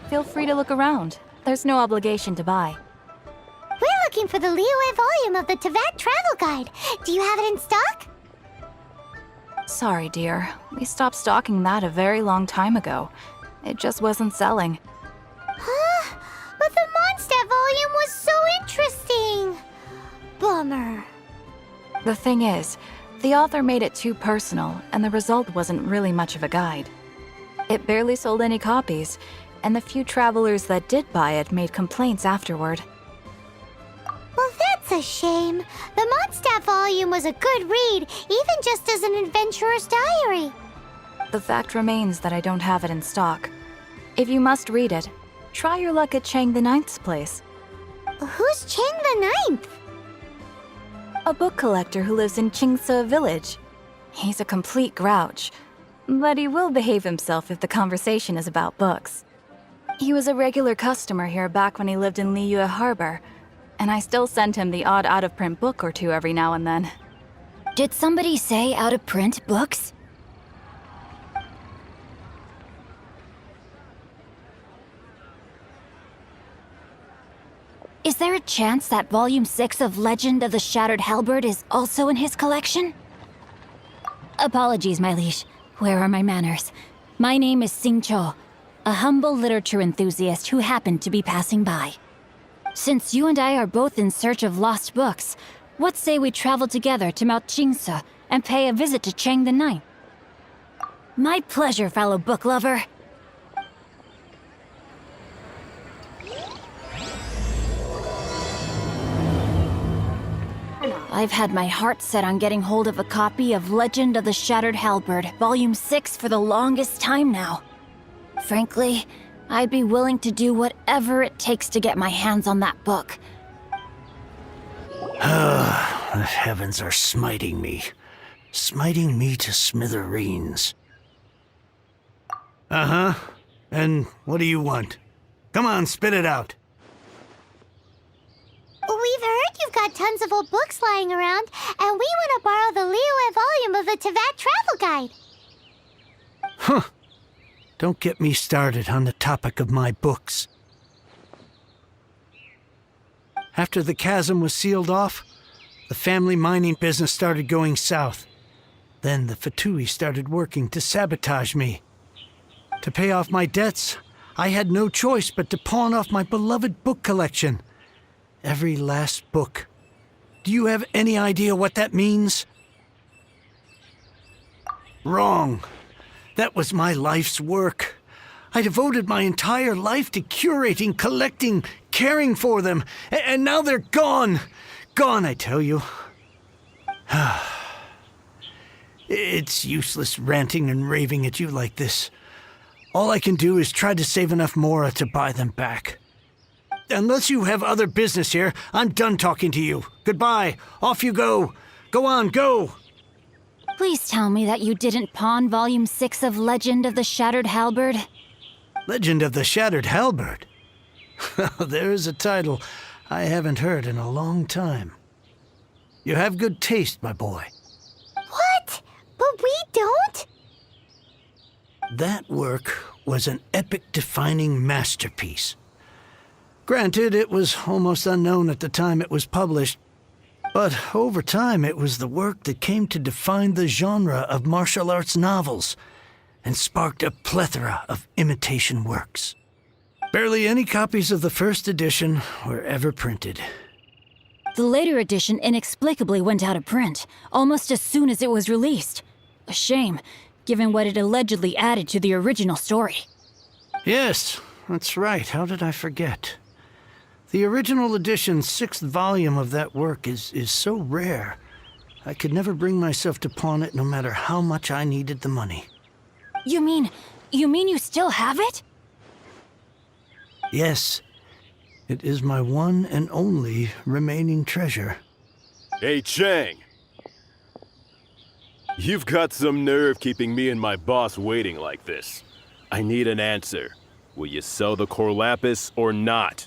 Feel free to look around. There's no obligation to buy. We're looking for the Liyue volume of the Teyvat Travel Guide. Do you have it in stock? Sorry, dear. We stopped stocking that a very long time ago. It just wasn't selling. Huh? But the Mondstadt volume was so interesting. Bummer. The thing is, the author made it too personal, and the result wasn't really much of a guide. It barely sold any copies, and the few travelers that did buy it made complaints afterward. Well, that's a shame. The Mondstadt volume was a good read, even just as an adventurer's diary. The fact remains that I don't have it in stock. If you must read it, try your luck at Chang the Ninth's place. Who's Chang the Ninth? A book collector who lives in Qingse village. He's a complete grouch, but he will behave himself if the conversation is about books. He was a regular customer here back when he lived in Liyue Harbor, and I still send him the odd out-of-print book or two every now and then. Did somebody say out-of-print books? Is there a chance that Volume 6 of Legend of the Shattered Halberd is also in his collection? Apologies, my liege. Where are my manners? My name is Sing Cho, a humble literature enthusiast who happened to be passing by. Since you and I are both in search of lost books, what say we travel together to Mount Qingse and pay a visit to Chang the Ninth? My pleasure, fellow book lover. I've had my heart set on getting hold of a copy of Legend of the Shattered Halberd, Volume 6 for the longest time now. Frankly, I'd be willing to do whatever it takes to get my hands on that book. The heavens are smiting me to smithereens. Uh-huh. And what do you want? Come on, spit it out. We've heard you've got tons of old books lying around, and we want to borrow the Liyue volume of the Teyvat Travel Guide. Huh. Don't get me started on the topic of my books. After the chasm was sealed off, the family mining business started going south. Then the Fatui started working to sabotage me. To pay off my debts, I had no choice but to pawn off my beloved book collection. Every last book. Do you have any idea what that means? Wrong. That was my life's work. I devoted my entire life to curating, collecting, caring for them, and now they're gone. Gone, I tell you. It's useless ranting and raving at you like this. All I can do is try to save enough Mora to buy them back. Unless you have other business here, I'm done talking to you. Goodbye. Off you go. Go on, go. Please tell me that you didn't pawn Volume 6 of Legend of the Shattered Halberd. Legend of the Shattered Halberd? There's a title I haven't heard in a long time. You have good taste, my boy. What? But we don't? That work was an epic-defining masterpiece. Granted, it was almost unknown at the time it was published, but over time it was the work that came to define the genre of martial arts novels and sparked a plethora of imitation works. Barely any copies of the first edition were ever printed. The later edition inexplicably went out of print, almost as soon as it was released. A shame, given what it allegedly added to the original story. Yes, that's right. How did I forget? The original edition's 6th volume of that work is so rare, I could never bring myself to pawn it no matter how much I needed the money. You mean you still have it? Yes. It is my one and only remaining treasure. Hey, Chang! You've got some nerve keeping me and my boss waiting like this. I need an answer. Will you sell the core lapis or not?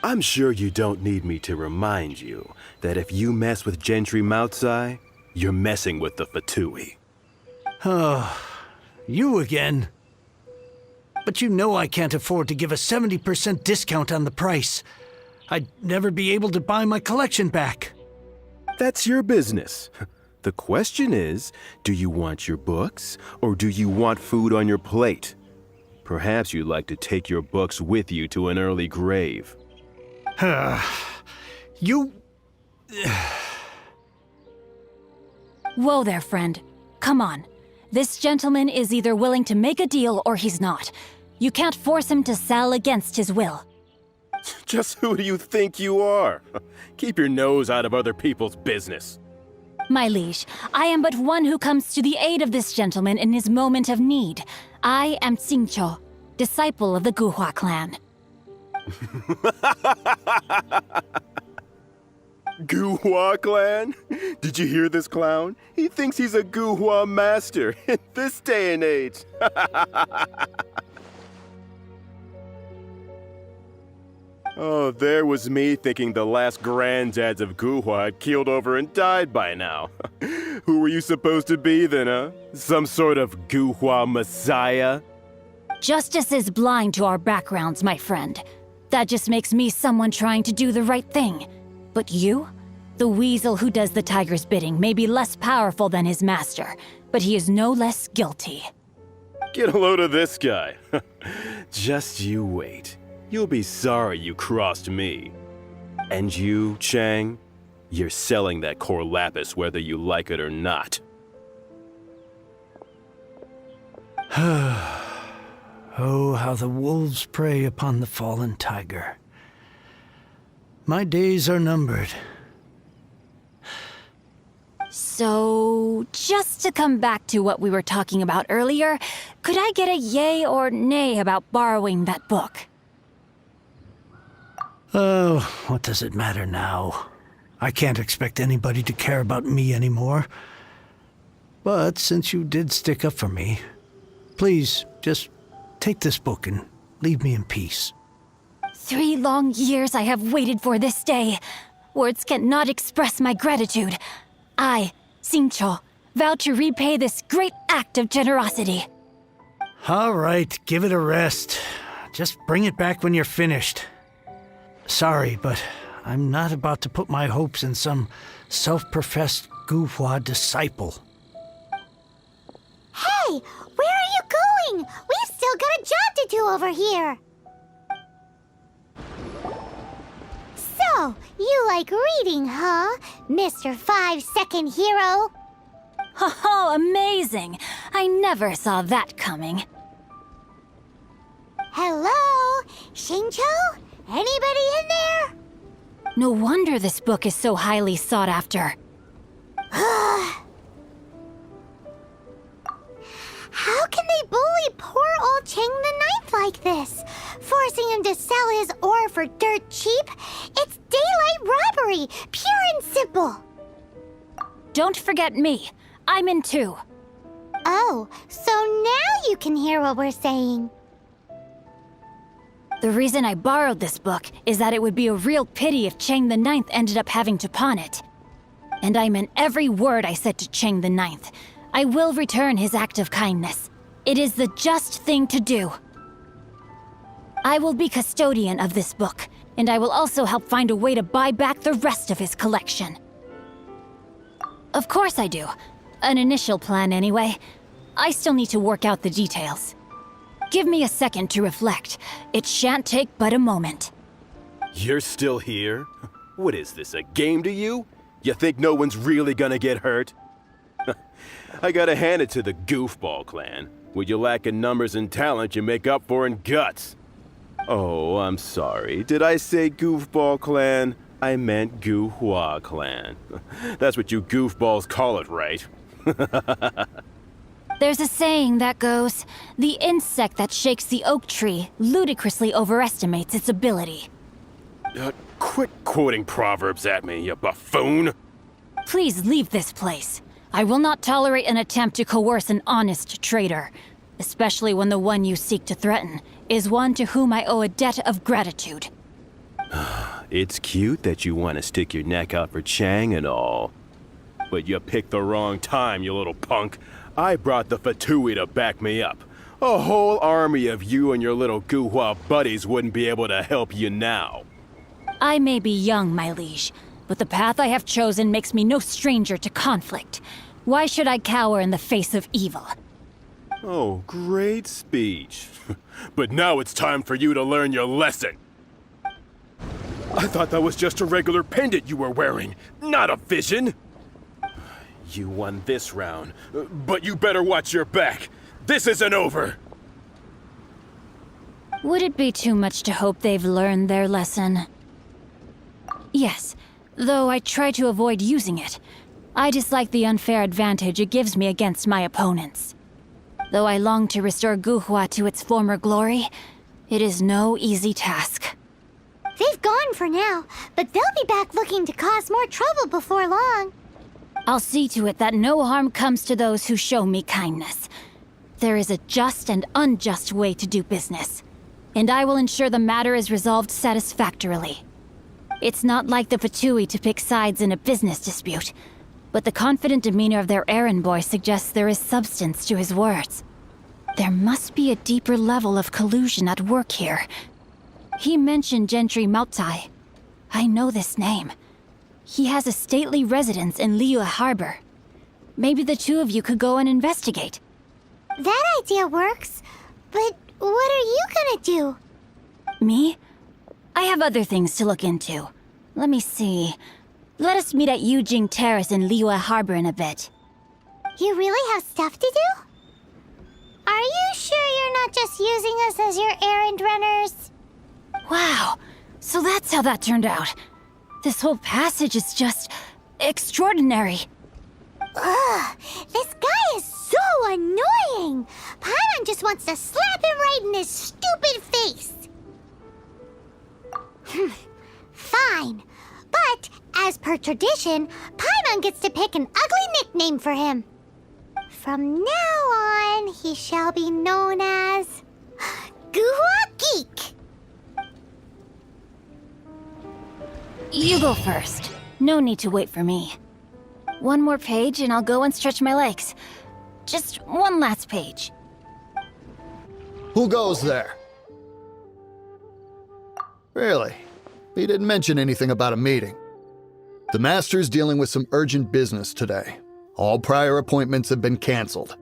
I'm sure you don't need me to remind you that if you mess with Gentry Moutsai, you're messing with the Fatui. Oh, you again. But you know I can't afford to give a 70% discount on the price. I'd never be able to buy my collection back. That's your business. The question is, do you want your books, or do you want food on your plate? Perhaps you'd like to take your books with you to an early grave. You... Whoa there, friend. Come on. This gentleman is either willing to make a deal or he's not. You can't force him to sell against his will. Just who do you think you are? Keep your nose out of other people's business. My liege, I am but one who comes to the aid of this gentleman in his moment of need. I am Xingqiu, disciple of the Guhua clan. Guhua clan? Did you hear this clown? He thinks he's a Guhua master in this day and age. Oh, there was me thinking the last granddads of Guhua had keeled over and died by now. Who were you supposed to be then, huh? Some sort of Guhua messiah? Justice is blind to our backgrounds, my friend. That just makes me someone trying to do the right thing. But you? The weasel who does the tiger's bidding may be less powerful than his master, but he is no less guilty. Get a load of this guy. Just you wait. You'll be sorry you crossed me. And you, Chang, you're selling that core lapis whether you like it or not. Oh, how the wolves prey upon the fallen tiger. My days are numbered. So, just to come back to what we were talking about earlier, could I get a yay or nay about borrowing that book? Oh, what does it matter now? I can't expect anybody to care about me anymore. But since you did stick up for me, please just take this book and leave me in peace. 3 long years I have waited for this day. Words cannot express my gratitude. I, Xingqiu, vow to repay this great act of generosity. All right, give it a rest. Just bring it back when you're finished. Sorry, but I'm not about to put my hopes in some self-professed Guhua disciple. Hey, where are you going? We've still got a job to do over here. So, you like reading, huh, Mr. 5-second hero? Oh, amazing! I never saw that coming. Hello? Xingqiu? Anybody in there? No wonder this book is so highly sought after. How can they bully poor old Chang the Ninth like this? Forcing him to sell his ore for dirt cheap? It's daylight robbery, pure and simple. Don't forget me. I'm in too. Oh, so now you can hear what we're saying. The reason I borrowed this book is that it would be a real pity if Chang the Ninth ended up having to pawn it. And I meant every word I said to Chang the Ninth. I will return his act of kindness. It is the just thing to do. I will be custodian of this book, and I will also help find a way to buy back the rest of his collection. Of course I do. An initial plan anyway. I still need to work out the details. Give me a second to reflect. It shan't take but a moment. You're still here? What is this, a game to you? You think no one's really gonna get hurt? I gotta hand it to the Goofball clan. What you lack in numbers and talent, you make up for in guts. Oh, I'm sorry. Did I say Goofball clan? I meant Guhua clan. That's what you goofballs call it, right? There's a saying that goes, the insect that shakes the oak tree ludicrously overestimates its ability. Quit quoting proverbs at me, you buffoon! Please leave this place. I will not tolerate an attempt to coerce an honest trader, especially when the one you seek to threaten is one to whom I owe a debt of gratitude. It's cute that you want to stick your neck out for Chang and all. But you picked the wrong time, you little punk. I brought the Fatui to back me up. A whole army of you and your little Guhua buddies wouldn't be able to help you now. I may be young, my liege, but the path I have chosen makes me no stranger to conflict. Why should I cower in the face of evil? Oh, great speech. But now it's time for you to learn your lesson. I thought that was just a regular pendant you were wearing, not a vision. You won this round, but you better watch your back. This isn't over. Would it be too much to hope they've learned their lesson? Yes, though I try to avoid using it. I dislike the unfair advantage it gives me against my opponents. Though I long to restore Guhua to its former glory, it is no easy task. They've gone for now, but they'll be back looking to cause more trouble before long. I'll see to it that no harm comes to those who show me kindness. There is a just and unjust way to do business, and I will ensure the matter is resolved satisfactorily. It's not like the Fatui to pick sides in a business dispute, but the confident demeanor of their errand boy suggests there is substance to his words. There must be a deeper level of collusion at work here. He mentioned Gentry Maotai. I know this name. He has a stately residence in Liyue Harbor. Maybe the two of you could go and investigate. That idea works, but what are you gonna do? Me? I have other things to look into. Let me see. Let us meet at Yujing Terrace in Liyue Harbor in a bit. You really have stuff to do? Are you sure you're not just using us as your errand runners? Wow, so that's how that turned out. This whole passage is just extraordinary. Ugh, this guy is so annoying! Paimon just wants to slap him right in his stupid face! Fine, but as per tradition, Paimon gets to pick an ugly nickname for him. From now on, he shall be known as Guhua Geek. You go first. No need to wait for me. One more page and I'll go and stretch my legs. Just one last page. Who goes there? Really? He didn't mention anything about a meeting. The Master's dealing with some urgent business today. All prior appointments have been canceled.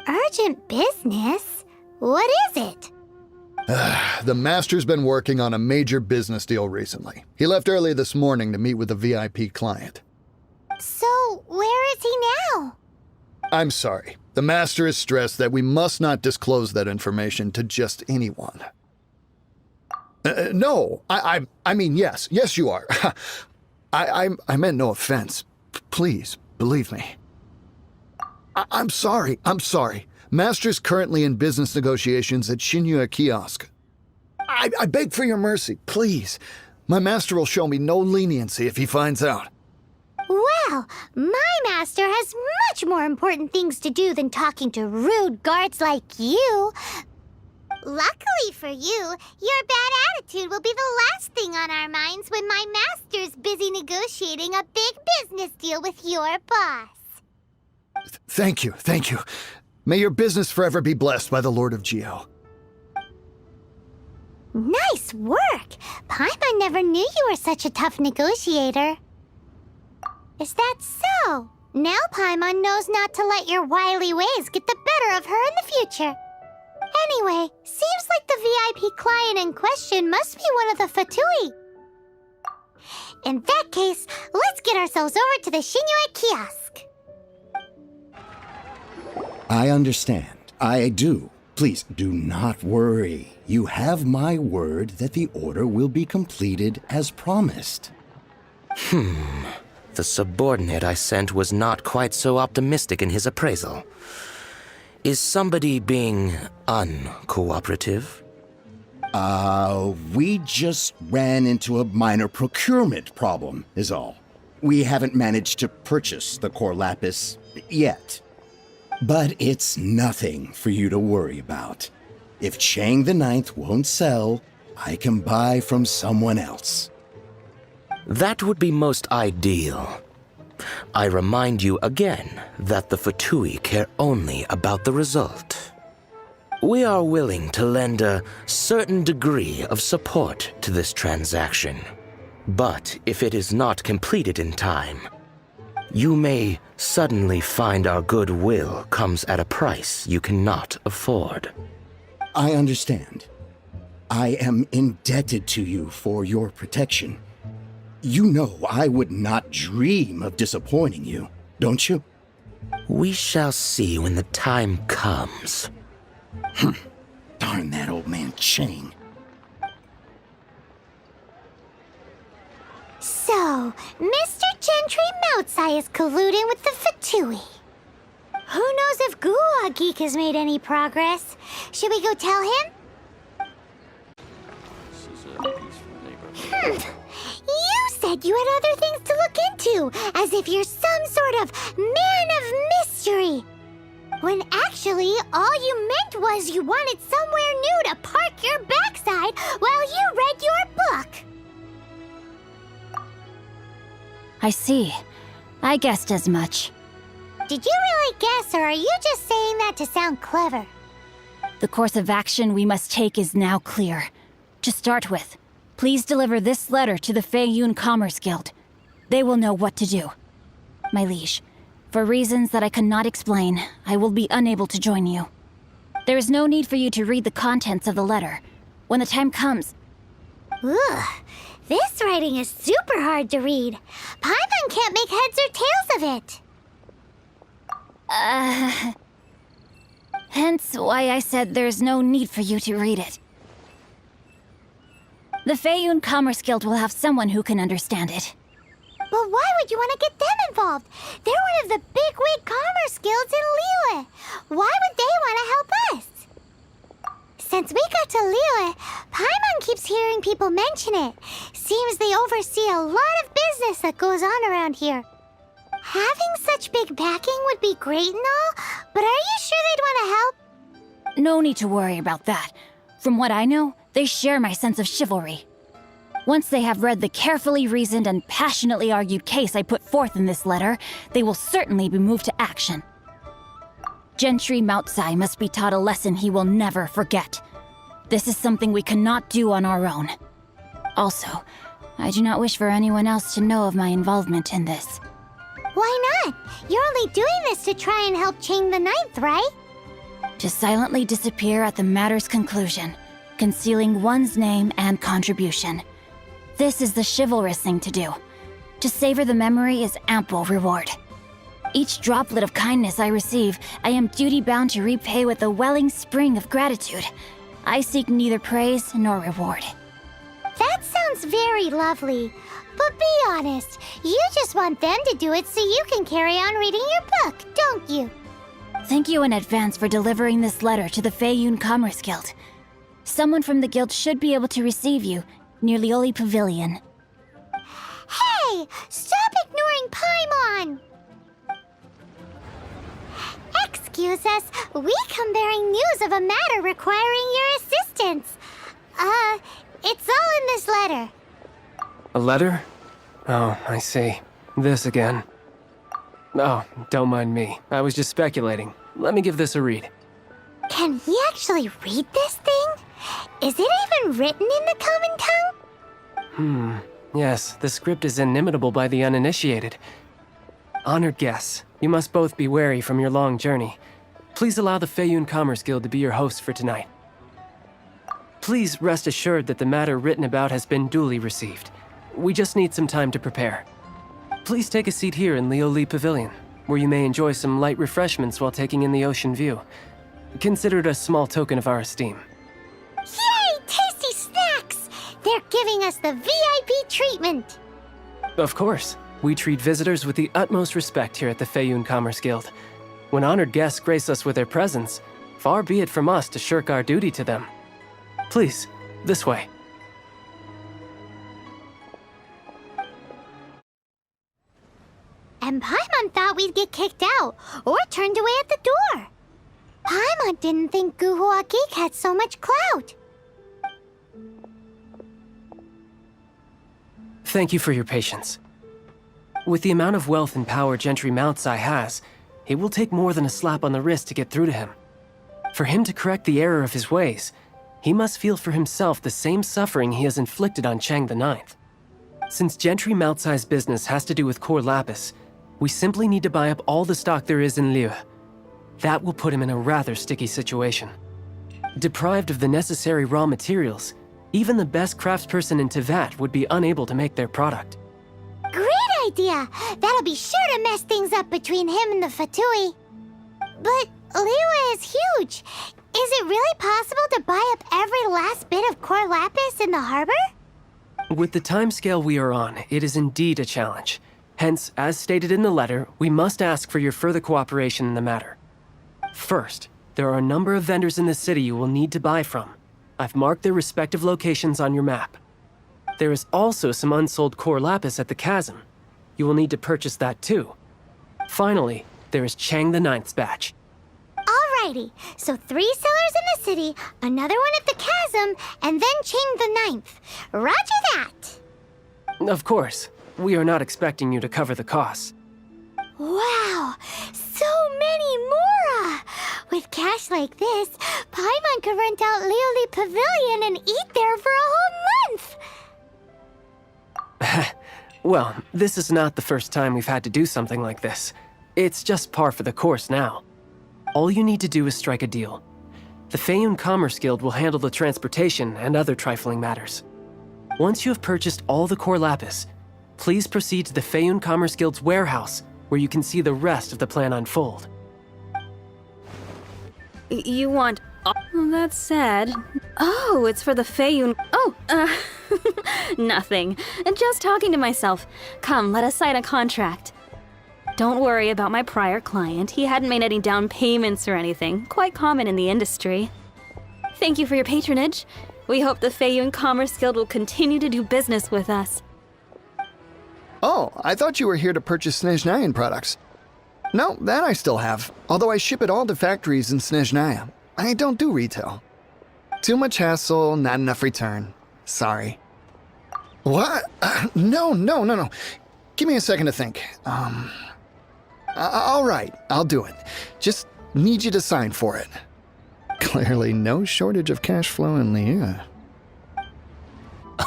Urgent business? What is it? The Master's been working on a major business deal recently. He left early this morning to meet with a VIP client. So, where is he now? I'm sorry. The Master is stressed that we must not disclose that information to just anyone. No, I mean, yes. Yes, you are. I meant no offense. Please, believe me. I'm sorry. Master's currently in business negotiations at Shinya Kiosk. I beg for your mercy, please. My master will show me no leniency if he finds out. Well, my master has much more important things to do than talking to rude guards like you. Luckily for you, your bad attitude will be the last thing on our minds when my master's busy negotiating a big business deal with your boss. Thank you. May your business forever be blessed by the Lord of Geo. Nice work! Paimon never knew you were such a tough negotiator. Is that so? Now Paimon knows not to let your wily ways get the better of her in the future. Anyway, seems like the VIP client in question must be one of the Fatui. In that case, let's get ourselves over to the Shinya Kiosk. I understand. I do. Please do not worry. You have my word that the order will be completed as promised. The subordinate I sent was not quite so optimistic in his appraisal. Is somebody being uncooperative? We just ran into a minor procurement problem, is all. We haven't managed to purchase the core lapis yet. But it's nothing for you to worry about. If Chang the Ninth won't sell, I can buy from someone else. That would be most ideal. I remind you again that the Fatui care only about the result. We are willing to lend a certain degree of support to this transaction. But if it is not completed in time, you may suddenly find our goodwill comes at a price you cannot afford. I understand. I am indebted to you for your protection. You know I would not dream of disappointing you, don't you? We shall see when the time comes. Darn that old man Chang. So, Mr. Gentry Moutsai is colluding with the Fatui. Who knows if Guhua Geek has made any progress? Should we go tell him? You said you had other things to look into, as if you're some sort of man of mystery. When actually, all you meant was you wanted somewhere new to park your backside while you read your book. I see. I guessed as much. Did you really guess, or are you just saying that to sound clever? The course of action we must take is now clear. To start with, please deliver this letter to the Feiyun Commerce Guild. They will know what to do. My liege, for reasons that I cannot explain, I will be unable to join you. There is no need for you to read the contents of the letter. When the time comes... Ugh, this writing is super hard to read. Paimon can't make heads or tails of it. Hence why I said there's no need for you to read it. The Feiyun Commerce Guild will have someone who can understand it. But why would you want to get them involved? They're one of the bigwig commerce guilds in Liyue. Why would they want to help us? Since we got to Liyue, Paimon keeps hearing people mention it. Seems they oversee a lot of business that goes on around here. Having such big backing would be great and all, but are you sure they'd want to help? No need to worry about that. From what I know, they share my sense of chivalry. Once they have read the carefully reasoned and passionately argued case I put forth in this letter, they will certainly be moved to action. Gentry Moutsai must be taught a lesson he will never forget. This is something we cannot do on our own. Also, I do not wish for anyone else to know of my involvement in this. Why not? You're only doing this to try and help Chang the Ninth, right? To silently disappear at the matter's conclusion, concealing one's name and contribution. This is the chivalrous thing to do. To savor the memory is ample reward. Each droplet of kindness I receive, I am duty-bound to repay with a welling spring of gratitude. I seek neither praise nor reward. That sounds very lovely. But be honest, you just want them to do it so you can carry on reading your book, don't you? Thank you in advance for delivering this letter to the Feiyun Commerce Guild. Someone from the guild should be able to receive you near Lioli Pavilion. Hey! Stop ignoring Paimon! Excuse us, we come bearing news of a matter requiring your assistance. It's all in this letter. A letter? Oh, I see. This again. Oh, don't mind me. I was just speculating. Let me give this a read. Can we actually read this thing? Is it even written in the common tongue? Yes, the script is inimitable by the uninitiated. Honored guests, you must both be wary from your long journey. Please allow the Feiyun Commerce Guild to be your host for tonight. Please rest assured that the matter written about has been duly received. We just need some time to prepare. Please take a seat here in Lioli Pavilion, where you may enjoy some light refreshments while taking in the ocean view. Consider it a small token of our esteem. Yay! Tasty snacks! They're giving us the VIP treatment. Of course. We treat visitors with the utmost respect here at the Feiyun Commerce Guild. When honored guests grace us with their presence, far be it from us to shirk our duty to them. Please, this way. And Paimon thought we'd get kicked out, or turned away at the door. Paimon didn't think Guhua Geek had so much clout. Thank you for your patience. With the amount of wealth and power Gentry Moutsai has, it will take more than a slap on the wrist to get through to him. For him to correct the error of his ways, he must feel for himself the same suffering he has inflicted on Chang the Ninth. Since Gentry Moutsai's business has to do with core lapis, we simply need to buy up all the stock there is in Liyue. That will put him in a rather sticky situation. Deprived of the necessary raw materials, even the best craftsperson in Tevat would be unable to make their product. Great idea! That'll be sure to mess things up between him and the Fatui. But Liyue is huge. Is it really possible to buy up every last bit of core lapis in the harbor? With the timescale we are on, it is indeed a challenge. Hence, as stated in the letter, we must ask for your further cooperation in the matter. First, there are a number of vendors in the city you will need to buy from. I've marked their respective locations on your map. There is also some unsold core lapis at the chasm. You will need to purchase that too. Finally, there is Chang the Ninth's batch. Alrighty, so 3 sellers in the city, another one at the chasm, and then Chang the Ninth. Roger that! Of course, we are not expecting you to cover the costs. Wow, so many Mora! With cash like this, Paimon could rent out Lioli Pavilion and eat there for a whole month! Well, this is not the first time we've had to do something like this. It's just par for the course now. All you need to do is strike a deal. The Feiyun Commerce Guild will handle the transportation and other trifling matters. Once you have purchased all the core lapis, please proceed to the Feiyun Commerce Guild's warehouse, where you can see the rest of the plan unfold. You want... Oh, that's sad. Oh, it's for the Feiyun... Oh, nothing. Just talking to myself. Come, let us sign a contract. Don't worry about my prior client. He hadn't made any down payments or anything. Quite common in the industry. Thank you for your patronage. We hope the Feiyun Commerce Guild will continue to do business with us. Oh, I thought you were here to purchase Snezhnayan products. No, that I still have, although I ship it all to factories in Snezhnaya. I don't do retail. Too much hassle, not enough return. Sorry. What? No. Give me a second to think. All right, I'll do it. Just need you to sign for it. Clearly no shortage of cash flow in Liyue.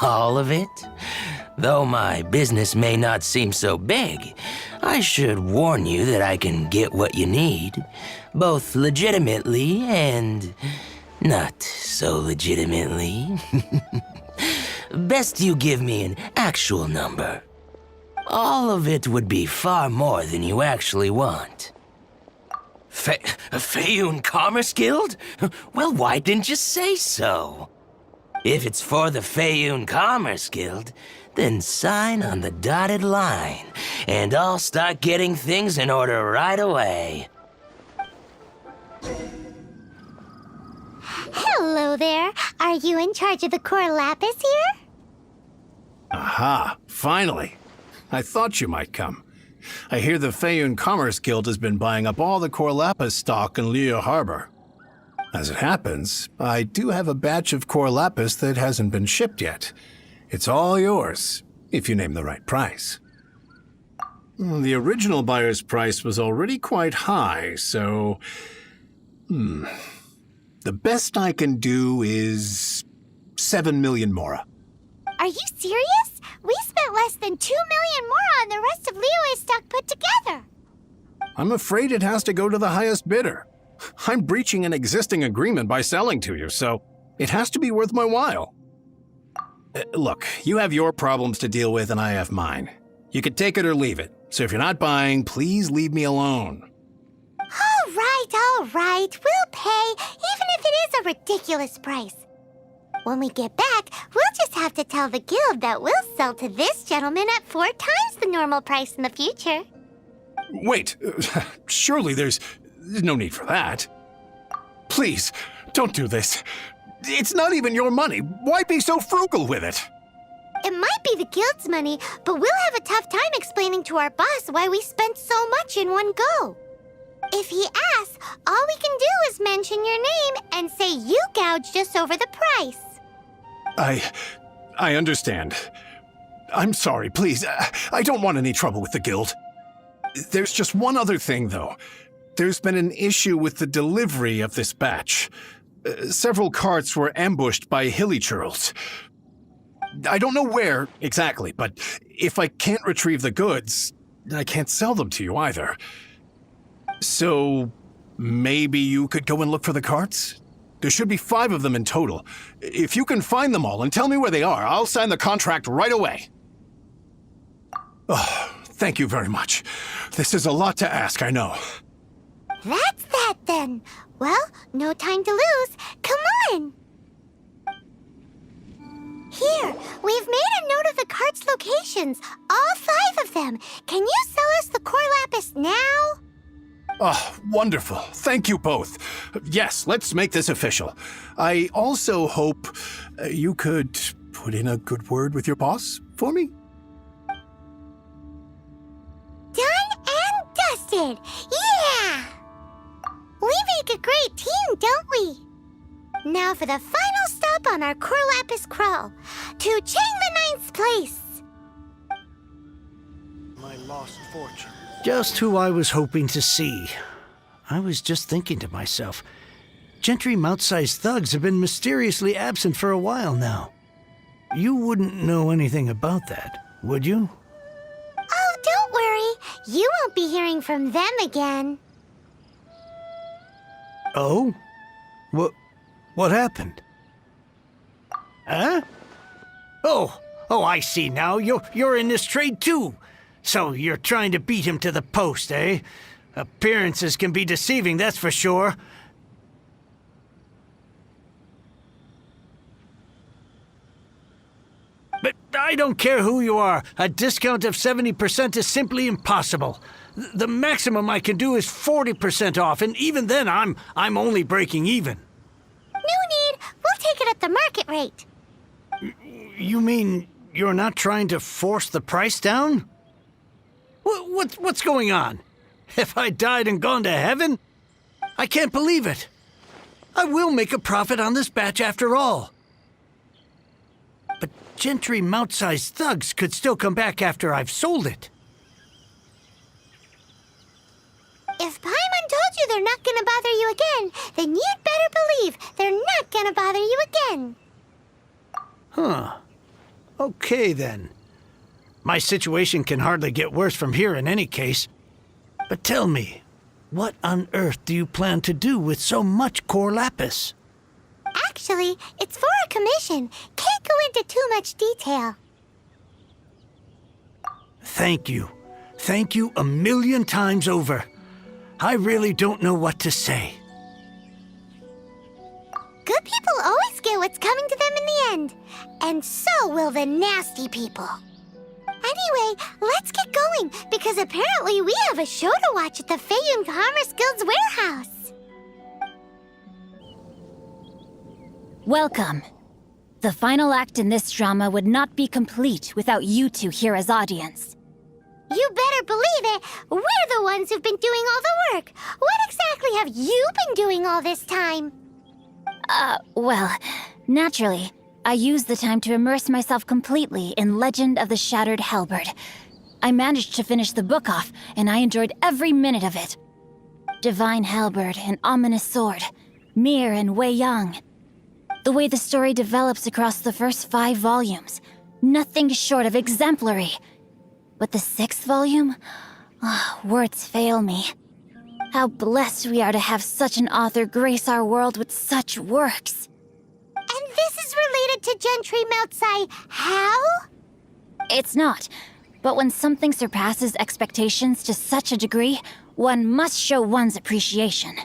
All of it? Though my business may not seem so big, I should warn you that I can get what you need, both legitimately and not so legitimately. Best you give me an actual number. All of it would be far more than you actually want. Feiyun Commerce Guild? Well, why didn't you say so? If it's for the Feiyun Commerce Guild, then sign on the dotted line, and I'll start getting things in order right away. Hello there. Are you in charge of the core lapis here? Aha, finally. I thought you might come. I hear the Feiyun Commerce Guild has been buying up all the core lapis stock in Liyue Harbor. As it happens, I do have a batch of core lapis that hasn't been shipped yet. It's all yours, if you name the right price. The original buyer's price was already quite high, so... The best I can do is 7 million Mora. Are you serious? We spent less than 2 million Mora on the rest of Liyue's stock put together. I'm afraid it has to go to the highest bidder. I'm breaching an existing agreement by selling to you, so it has to be worth my while. Look, you have your problems to deal with and I have mine. You could take it or leave it, so if you're not buying, please leave me alone. All right, we'll pay, even if it is a ridiculous price. When we get back, we'll just have to tell the guild that we'll sell to this gentleman at 4 times the normal price in the future. Wait, surely there's no need for that. Please, don't do this. It's not even your money. Why be so frugal with it? It might be the guild's money, but we'll have a tough time explaining to our boss why we spent so much in one go. If he asks, all we can do is mention your name and say you gouged us over the price. I understand. I'm sorry, please. I don't want any trouble with the guild. There's just one other thing, though. There's been an issue with the delivery of this batch. Several carts were ambushed by hilly-churls. I don't know where exactly, but if I can't retrieve the goods, I can't sell them to you either. So, maybe you could go and look for the carts? There should be 5 of them in total. If you can find them all and tell me where they are, I'll sign the contract right away. Oh, thank you very much. This is a lot to ask, I know. That's that then. Well, no time to lose. Come on! Here, we've made a note of the cart's locations. All 5 of them. Can you sell us the core lapis now? Oh, wonderful. Thank you both. Yes, let's make this official. I also hope you could put in a good word with your boss for me? Done and dusted! Yeah! We make a great team, don't we? Now for the final stop on our core lapis crawl. To Chang the Ninth's place! My lost fortune. Just who I was hoping to see. I was just thinking to myself, Gentry mouth-sized thugs have been mysteriously absent for a while now. You wouldn't know anything about that, would you? Oh, don't worry. You won't be hearing from them again. Oh? What happened? Huh? Oh, I see now. You're in this trade too. So you're trying to beat him to the post, eh? Appearances can be deceiving, that's for sure. But I don't care who you are. A discount of 70% is simply impossible. The maximum I can do is 40% off, and even then I'm only breaking even. No need. We'll take it at the market rate. You mean you're not trying to force the price down? What's going on? Have I died and gone to heaven? I can't believe it. I will make a profit on this batch after all. But Gentry mouth-sized thugs could still come back after I've sold it. If Paimon told you they're not gonna bother you again, then you'd better believe they're not gonna bother you again. Huh. Okay, then. My situation can hardly get worse from here in any case. But tell me, what on earth do you plan to do with so much core lapis? Actually, it's for a commission. Can't go into too much detail. Thank you. Thank you a million times over. I really don't know what to say. Good people always get what's coming to them in the end. And so will the nasty people. Anyway, let's get going, because apparently we have a show to watch at the Feiyun Commerce Guild's warehouse. Welcome. The final act in this drama would not be complete without you two here as audience. You better believe it. We're the ones who've been doing all the work. What exactly have you been doing all this time? Well, naturally, I used the time to immerse myself completely in Legend of the Shattered Halberd. I managed to finish the book off, and I enjoyed every minute of it. Divine Halberd, an ominous sword. Mir and Wei Yang. The way the story develops across the first 5 volumes, nothing short of exemplary. But the 6th volume? Words fail me. How blessed we are to have such an author grace our world with such works. And this is related to Gentry Moutsai how? It's not. But when something surpasses expectations to such a degree, one must show one's appreciation.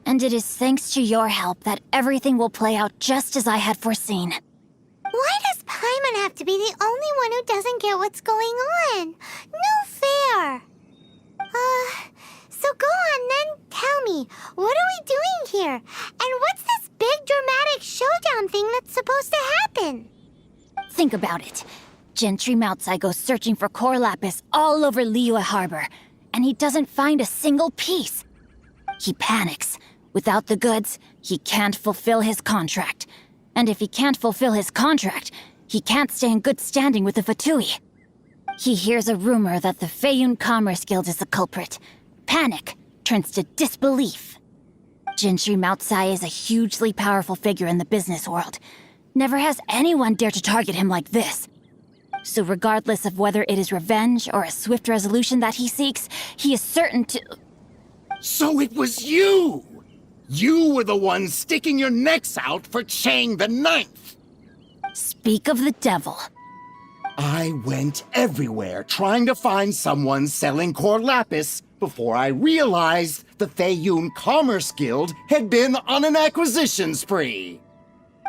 And it is thanks to your help that everything will play out just as I had foreseen. Why does Paimon have to be the only one who doesn't get what's going on? No fair. So go on then, tell me, what are we doing here? And what's this big dramatic showdown thing that's supposed to happen? Think about it. Gentry Moutsai goes searching for core lapis all over Liyue Harbor, and he doesn't find a single piece. He panics. Without the goods, he can't fulfill his contract. And if he can't fulfill his contract, he can't stay in good standing with the Fatui. He hears a rumor that the Feiyun Commerce Guild is the culprit. panic turns to disbelief. Gentry Moutsai is a hugely powerful figure in the business world. Never has anyone dared to target him like this. So regardless of whether it is revenge or a swift resolution that he seeks, he is certain to... So it was you! You were the one sticking your necks out for Chang the Ninth! Speak of the devil. I went everywhere trying to find someone selling core lapis before I realized the Feiyun Commerce Guild had been on an acquisition spree.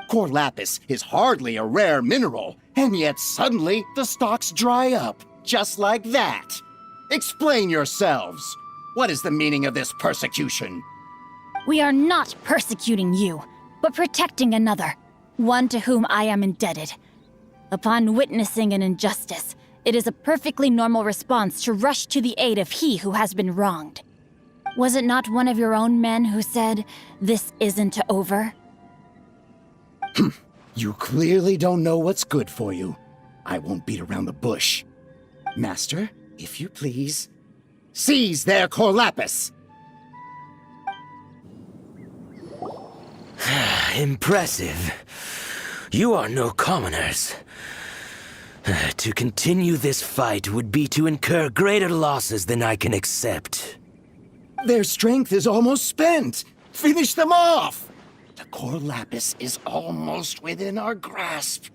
Core lapis is hardly a rare mineral, and yet suddenly the stocks dry up, just like that. Explain yourselves. What is the meaning of this persecution? We are not persecuting you, but protecting another, one to whom I am indebted. Upon witnessing an injustice, it is a perfectly normal response to rush to the aid of he who has been wronged. Was it not one of your own men who said, "This isn't over"? You clearly don't know what's good for you. I won't beat around the bush. Master, if you please, seize their core lapis! Impressive. You are no commoners. To continue this fight would be to incur greater losses than I can accept. Their strength is almost spent. Finish them off! The core lapis is almost within our grasp.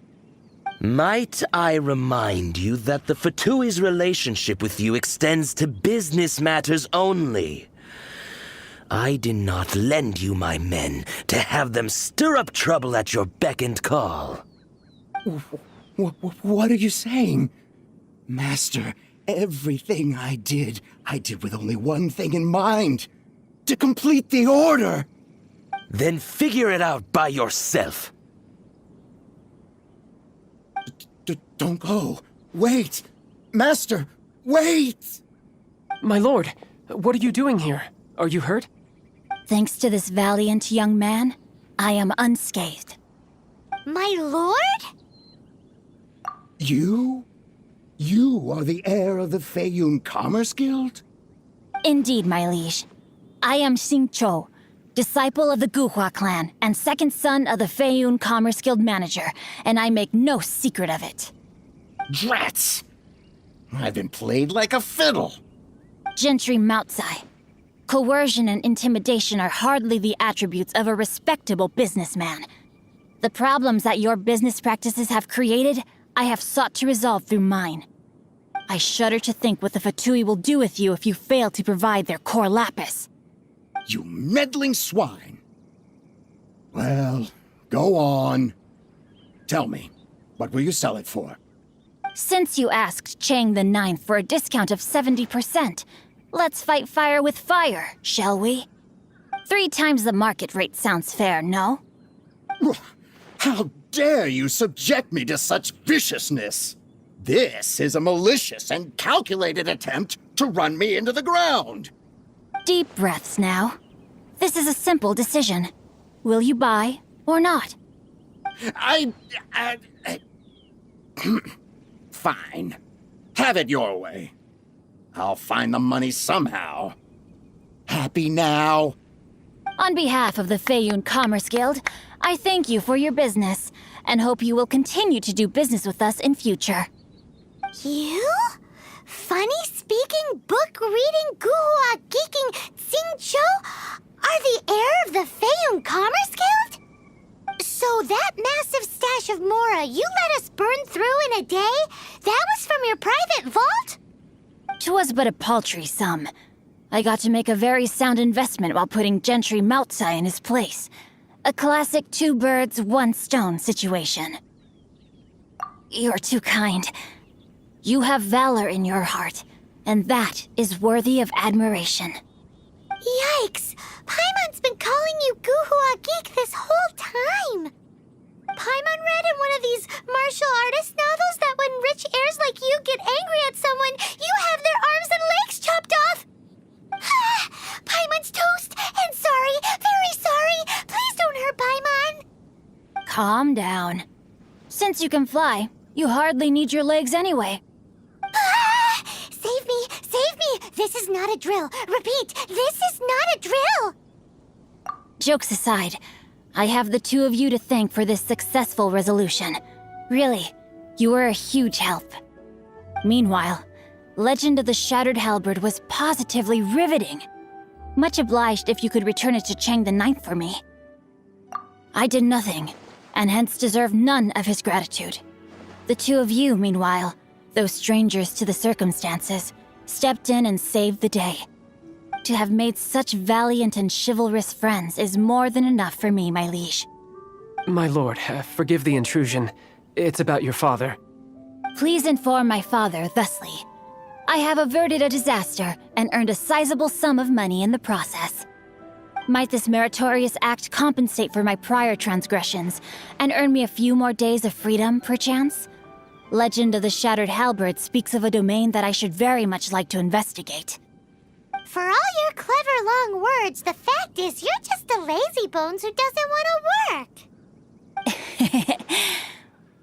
Might I remind you that the Fatui's relationship with you extends to business matters only? I did not lend you my men to have them stir up trouble at your beck and call. What are you saying? Master, everything I did with only one thing in mind. To complete the order! Then figure it out by yourself. Don't go. Wait! Master, wait! My lord, what are you doing here? Are you hurt? Thanks to this valiant young man, I am unscathed. My lord? You? You are the heir of the Feiyun Commerce Guild? Indeed, my liege. I am Xing Cho, disciple of the Guhua clan and second son of the Feiyun Commerce Guild manager, and I make no secret of it. Drats! I've been played like a fiddle. Gentry Moutsai. Coercion and intimidation are hardly the attributes of a respectable businessman. The problems that your business practices have created, I have sought to resolve through mine. I shudder to think what the Fatui will do with you if you fail to provide their core lapis. You meddling swine. Well, go on. Tell me, what will you sell it for? Since you asked Chang the Ninth for a discount of 70%, let's fight fire with fire, shall we? 3 times the market rate sounds fair, no? How dare you subject me to such viciousness? This is a malicious and calculated attempt to run me into the ground. Deep breaths now. This is a simple decision. Will you buy or not? Fine. Have it your way. I'll find the money somehow. Happy now? On behalf of the Feiyun Commerce Guild, I thank you for your business, and hope you will continue to do business with us in future. You? Funny-speaking, book-reading, guhua geeking Xing Cho are the heir of the Feiyun Commerce Guild? So that massive stash of Mora you let us burn through in a day, that was from your private vault? 'Twas but a paltry sum. I got to make a very sound investment while putting Gentry Moutsai in his place. A classic 2 birds, 1 stone situation. You're too kind. You have valor in your heart, and that is worthy of admiration. Yikes! Paimon's been calling you Guhua Geek this whole time! Paimon read in one of these martial artist novels that when rich heirs like you get angry at someone, you have their arms and legs chopped off! Paimon's toast, and sorry, very sorry! Please don't hurt Paimon! Calm down. Since you can fly, you hardly need your legs anyway. Save me! Save me! This is not a drill. Repeat, this is not a drill! Jokes aside, I have the two of you to thank for this successful resolution. Really, you were a huge help. Meanwhile, Legend of the Shattered Halberd was positively riveting. Much obliged if you could return it to Chang the Ninth for me. I did nothing, and hence deserve none of his gratitude. The two of you, meanwhile, though strangers to the circumstances, stepped in and saved the day. To have made such valiant and chivalrous friends is more than enough for me, my liege. My lord, forgive the intrusion. It's about your father. Please inform my father thusly. I have averted a disaster and earned a sizable sum of money in the process. Might this meritorious act compensate for my prior transgressions and earn me a few more days of freedom, perchance? Legend of the Shattered Halberd speaks of a domain that I should very much like to investigate. For all your clever long words, the fact is you're just a lazybones who doesn't want to work.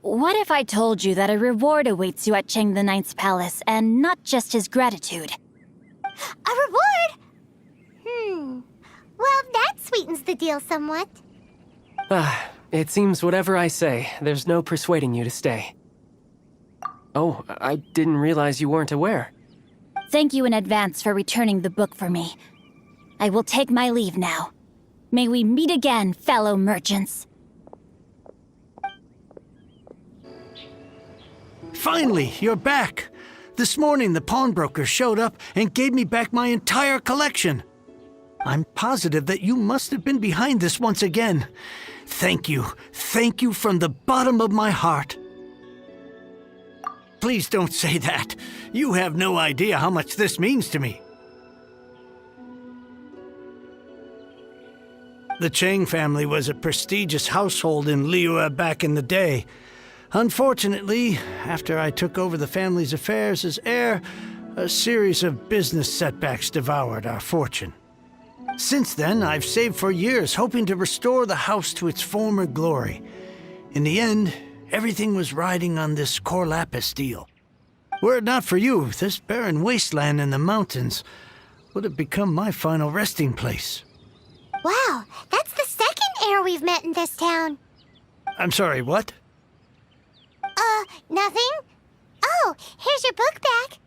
What if I told you that a reward awaits you at Chang the Ninth's palace, and not just his gratitude? A reward? Well, that sweetens the deal somewhat. It seems whatever I say, there's no persuading you to stay. Oh, I didn't realize you weren't aware. Thank you in advance for returning the book for me. I will take my leave now. May we meet again, fellow merchants. Finally, you're back. This morning, the pawnbroker showed up and gave me back my entire collection. I'm positive that you must have been behind this once again. Thank you. Thank you from the bottom of my heart. Please don't say that. You have no idea how much this means to me. The Chang family was a prestigious household in Liyue back in the day. Unfortunately, after I took over the family's affairs as heir, a series of business setbacks devoured our fortune. Since then, I've saved for years, hoping to restore the house to its former glory. In the end, everything was riding on this Corlapis deal. Were it not for you, this barren wasteland in the mountains would have become my final resting place. Wow, that's the second heir we've met in this town. I'm sorry, what? Nothing? Oh, here's your book back.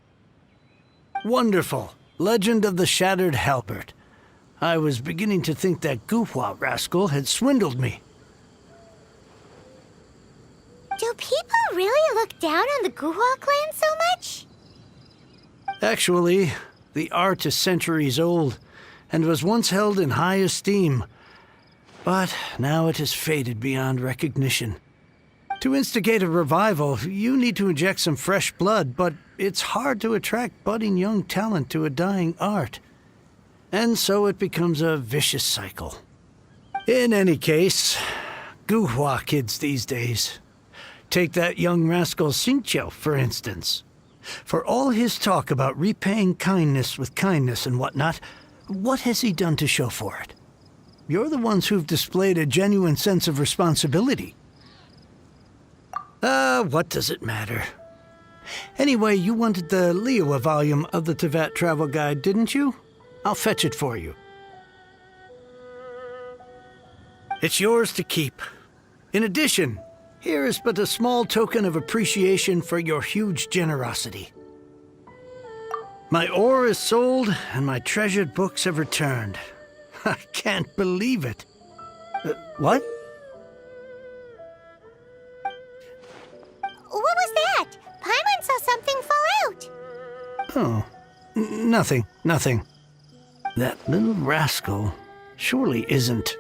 Wonderful. Legend of the Shattered Halberd. I was beginning to think that Guhua rascal had swindled me. Do people really look down on the Guhua clan so much? Actually, the art is centuries old and was once held in high esteem. But now it has faded beyond recognition. To instigate a revival, you need to inject some fresh blood, but it's hard to attract budding young talent to a dying art. And so it becomes a vicious cycle. In any case, Guhua kids these days. Take that young rascal Xingqiu, for instance. For all his talk about repaying kindness with kindness and whatnot, what has he done to show for it? You're the ones who've displayed a genuine sense of responsibility. What does it matter? Anyway, you wanted the Liyue volume of the Teyvat travel guide, didn't you? I'll fetch it for you. It's yours to keep. In addition, here is but a small token of appreciation for your huge generosity. My ore is sold, and my treasured books have returned. I can't believe it. What? What was that? Paimon saw something fall out. Oh, nothing. That little rascal surely isn't...